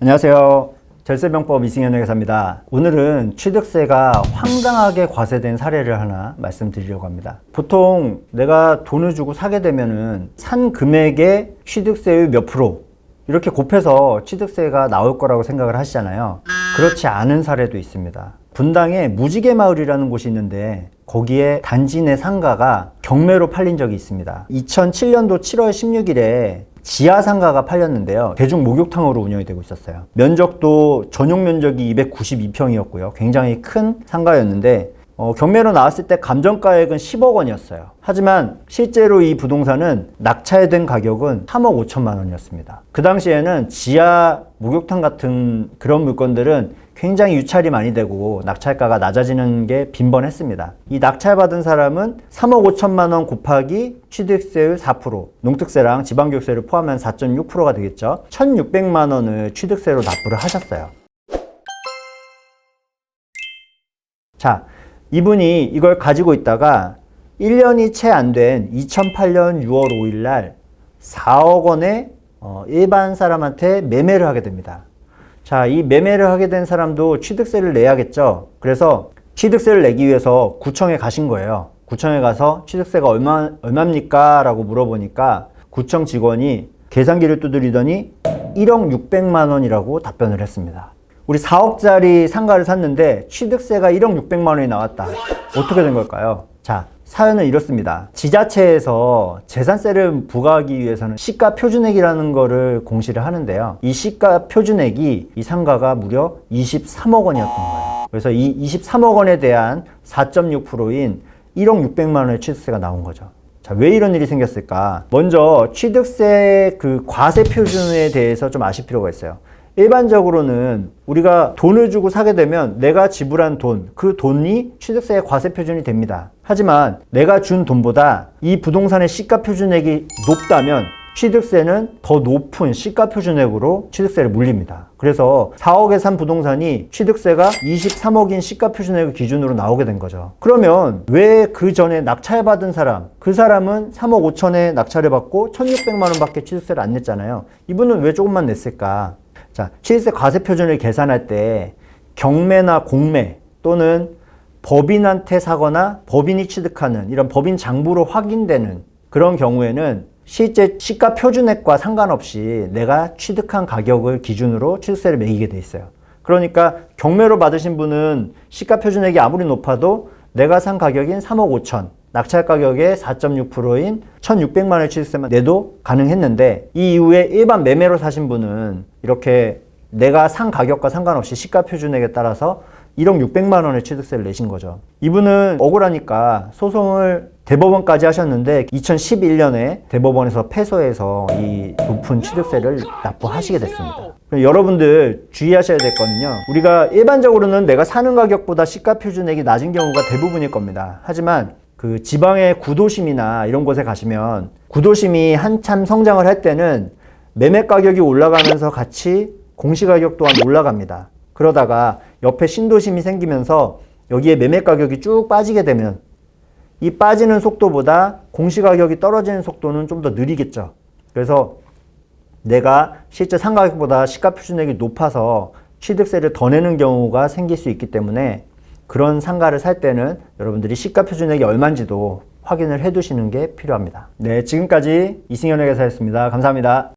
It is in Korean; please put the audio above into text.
안녕하세요. 절세병법 이승현 회계사입니다. 오늘은 취득세가 황당하게 과세된 사례를 하나 말씀드리려고 합니다. 보통 내가 돈을 주고 사게 되면은 산 금액의 취득세율 몇 프로 이렇게 곱해서 취득세가 나올 거라고 생각을 하시잖아요. 그렇지 않은 사례도 있습니다. 분당에 무지개마을이라는 곳이 있는데 거기에 단지 내 상가가 경매로 팔린 적이 있습니다. 2007년도 7월 16일에 지하 상가가 팔렸는데요. 대중 목욕탕으로 운영이 되고 있었어요. 면적도 전용 면적이 292평이었고요. 굉장히 큰 상가였는데 경매로 나왔을 때 감정가액은 10억 원이었어요. 하지만 실제로 이 부동산은 낙찰된 가격은 3억 5천만 원이었습니다. 그 당시에는 지하 목욕탕 같은 그런 물건들은 굉장히 유찰이 많이 되고 낙찰가가 낮아지는 게 빈번했습니다. 이 낙찰받은 사람은 3억 5천만 원 곱하기 취득세율 4%, 농특세랑 지방교육세를 포함한 4.6%가 되겠죠. 1,600만 원을 취득세로 납부를 하셨어요. 자, 이분이 이걸 가지고 있다가 1년이 채 안 된 2008년 6월 5일 날 4억 원에 일반 사람한테 매매를 하게 됩니다. 자, 이 매매를 하게 된 사람도 취득세를 내야겠죠. 그래서 취득세를 내기 위해서 구청에 가신 거예요. 구청에 가서 취득세가 얼마입니까? 라고 물어보니까 구청 직원이 계산기를 두드리더니 1억 600만 원이라고 답변을 했습니다. 우리 4억짜리 상가를 샀는데 취득세가 1억 600만 원이 나왔다. 어떻게 된 걸까요? 자, 사연은 이렇습니다. 지자체에서 재산세를 부과하기 위해서는 시가 표준액이라는 거를 공시를 하는데요. 이 시가 표준액이 이 상가가 무려 23억 원이었던 거예요. 그래서 이 23억 원에 대한 4.6%인 1억 600만 원의 취득세가 나온 거죠. 자, 왜 이런 일이 생겼을까? 먼저 취득세 그 과세 표준에 대해서 좀 아실 필요가 있어요. 일반적으로는 우리가 돈을 주고 사게 되면 내가 지불한 돈, 그 돈이 취득세의 과세 표준이 됩니다. 하지만 내가 준 돈보다 이 부동산의 시가 표준액이 높다면 취득세는 더 높은 시가 표준액으로 취득세를 물립니다. 그래서 4억에 산 부동산이 취득세가 23억인 시가 표준액을 기준으로 나오게 된 거죠. 그러면 왜 그 전에 낙찰받은 사람, 그 사람은 3억 5천에 낙찰을 받고 1,600만 원밖에 취득세를 안 냈잖아요. 이분은 왜 조금만 냈을까? 자, 취득세 과세 표준을 계산할 때 경매나 공매 또는 법인한테 사거나 법인이 취득하는 이런 법인 장부로 확인되는 그런 경우에는 실제 시가 표준액과 상관없이 내가 취득한 가격을 기준으로 취득세를 매기게 돼 있어요. 그러니까 경매로 받으신 분은 시가 표준액이 아무리 높아도 내가 산 가격인 3억 5천, 낙찰 가격의 4.6%인 1,600만 원의 취득세만 내도 가능했는데 이 이후에 일반 매매로 사신 분은 이렇게 내가 산 가격과 상관없이 시가 표준액에 따라서 1억 600만 원의 취득세를 내신 거죠. 이분은 억울하니까 소송을 대법원까지 하셨는데 2011년에 대법원에서 패소해서 이 높은 취득세를 납부하시게 됐습니다. 여러분들 주의하셔야 될 거는요. 우리가 일반적으로는 내가 사는 가격보다 시가 표준액이 낮은 경우가 대부분일 겁니다. 하지만 그 지방의 구도심이나 이런 곳에 가시면 구도심이 한참 성장을 할 때는 매매 가격이 올라가면서 같이 공시가격 또한 올라갑니다. 그러다가 옆에 신도심이 생기면서 여기에 매매 가격이 쭉 빠지게 되면 이 빠지는 속도보다 공시가격이 떨어지는 속도는 좀 더 느리겠죠. 그래서 내가 실제 상가격보다 시가 표준액이 높아서 취득세를 더 내는 경우가 생길 수 있기 때문에 그런 상가를 살 때는 여러분들이 시가 표준액이 얼마인지도 확인을 해 두시는 게 필요합니다. 네, 지금까지 이승현 회계사였습니다. 감사합니다.